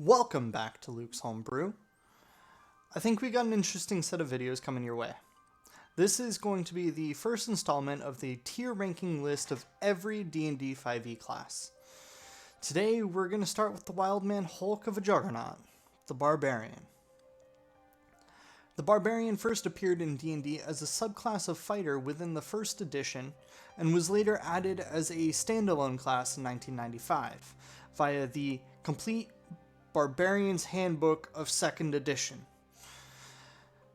Welcome back to Luke's Homebrew. I think we got an interesting set of videos coming your way. This is going to be the first installment of the tier ranking list of every D&D 5e class. Today we're going to start with the Wildman Hulk of a Juggernaut, the Barbarian. The Barbarian first appeared in D&D as a subclass of fighter within the first edition, and was later added as a standalone class in 1995, via the Complete Barbarian's Handbook of 2nd edition.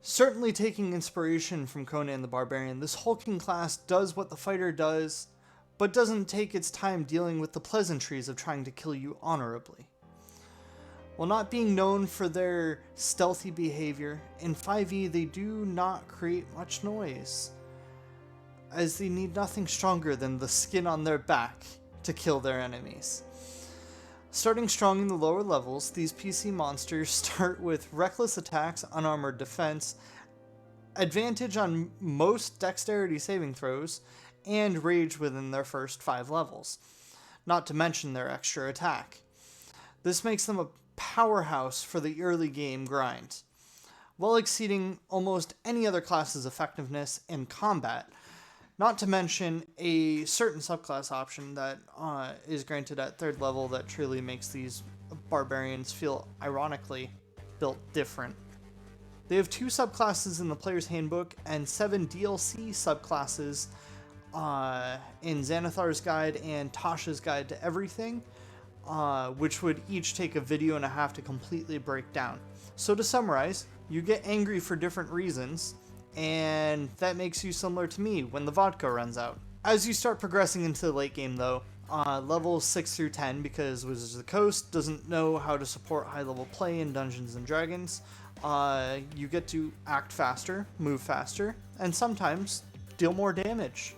Certainly taking inspiration from Conan the Barbarian, this hulking class does what the fighter does, but doesn't take its time dealing with the pleasantries of trying to kill you honorably. While not being known for their stealthy behavior, in 5e they do not create much noise, as they need nothing stronger than the skin on their back to kill their enemies. Starting strong in the lower levels, these PC monsters start with reckless attacks, unarmored defense, advantage on most dexterity saving throws, and rage within their first 5 levels, not to mention their extra attack. This makes them a powerhouse for the early game grind, well exceeding almost any other class's effectiveness in combat, not to mention a certain subclass option that is granted at 3rd level that truly makes these barbarians feel ironically built different. They have 2 subclasses in the player's handbook and 7 DLC subclasses in Xanathar's Guide and Tasha's Guide to Everything, which would each take a video and a half to completely break down. So to summarize, you get angry for different reasons, and that makes you similar to me when the vodka runs out. As you start progressing into the late game though, levels 6 through 10, because Wizards of the Coast doesn't know how to support high level play in Dungeons and Dragons, you get to act faster, move faster, and sometimes deal more damage.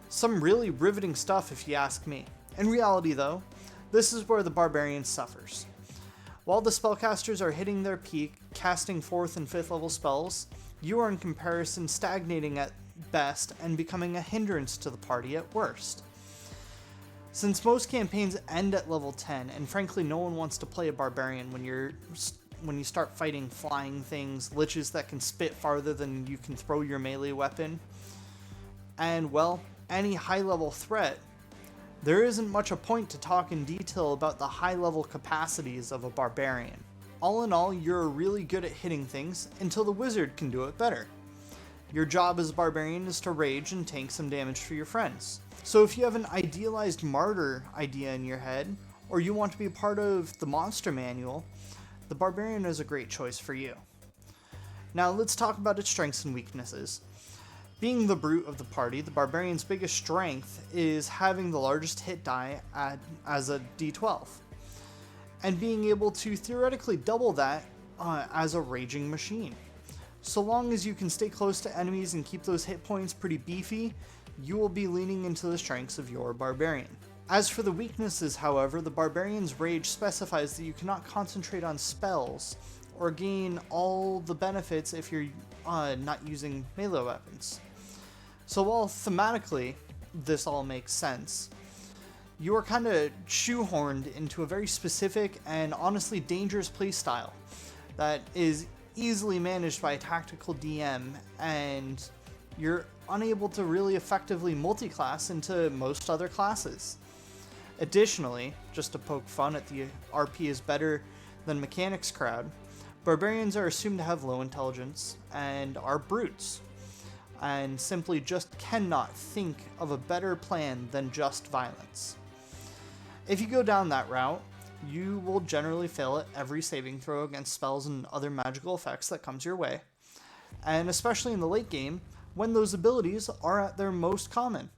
Some really riveting stuff if you ask me. In reality though, this is where the Barbarian suffers. While the spellcasters are hitting their peak, casting 4th and 5th level spells, you are in comparison stagnating at best and becoming a hindrance to the party at worst. Since most campaigns end at level 10, and frankly no one wants to play a barbarian when you start fighting flying things, liches that can spit farther than you can throw your melee weapon, and well, any high level threat, there isn't much a point to talk in detail about the high level capacities of a barbarian. All in all, you're really good at hitting things until the wizard can do it better. Your job as a barbarian is to rage and tank some damage for your friends. So if you have an idealized martyr idea in your head, or you want to be a part of the monster manual, the barbarian is a great choice for you. Now let's talk about its strengths and weaknesses. Being the brute of the party, the barbarian's biggest strength is having the largest hit die as a d12. And being able to theoretically double that as a raging machine. So long as you can stay close to enemies and keep those hit points pretty beefy, you will be leaning into the strengths of your barbarian. As for the weaknesses, however, the barbarian's rage specifies that you cannot concentrate on spells or gain all the benefits if you're not using melee weapons. So while thematically this all makes sense, you are kind of shoehorned into a very specific and honestly dangerous playstyle that is easily managed by a tactical DM, and you're unable to really effectively multi-class into most other classes. Additionally, just to poke fun at the RP is better than mechanics crowd, barbarians are assumed to have low intelligence and are brutes, and simply just cannot think of a better plan than just violence. If you go down that route, you will generally fail at every saving throw against spells and other magical effects that comes your way, and especially in the late game, when those abilities are at their most common.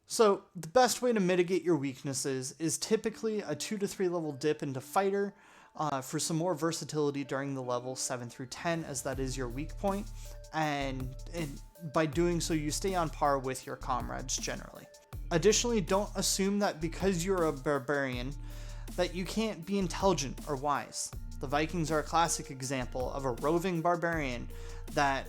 So, the best way to mitigate your weaknesses is typically a 2 to 3 level dip into fighter for some more versatility during the levels 7 through 10, as that is your weak point, and by doing so you stay on par with your comrades generally. Additionally, don't assume that because you're a barbarian that you can't be intelligent or wise. The Vikings are a classic example of a roving barbarian that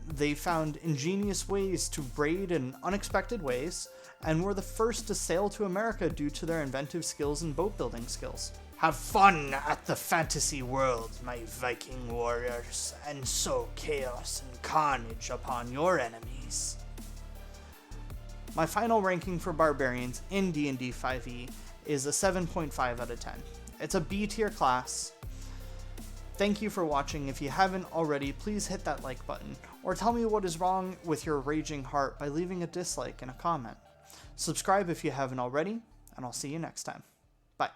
they found ingenious ways to raid in unexpected ways, and were the first to sail to America due to their inventive skills and boat building skills. Have fun at the fantasy world, my Viking warriors, and sow chaos and carnage upon your enemies. My final ranking for Barbarians in D&D 5e is a 7.5 out of 10. It's a B tier class. Thank you for watching. If you haven't already, please hit that like button, or tell me what is wrong with your raging heart by leaving a dislike in a comment. Subscribe if you haven't already, and I'll see you next time. Bye.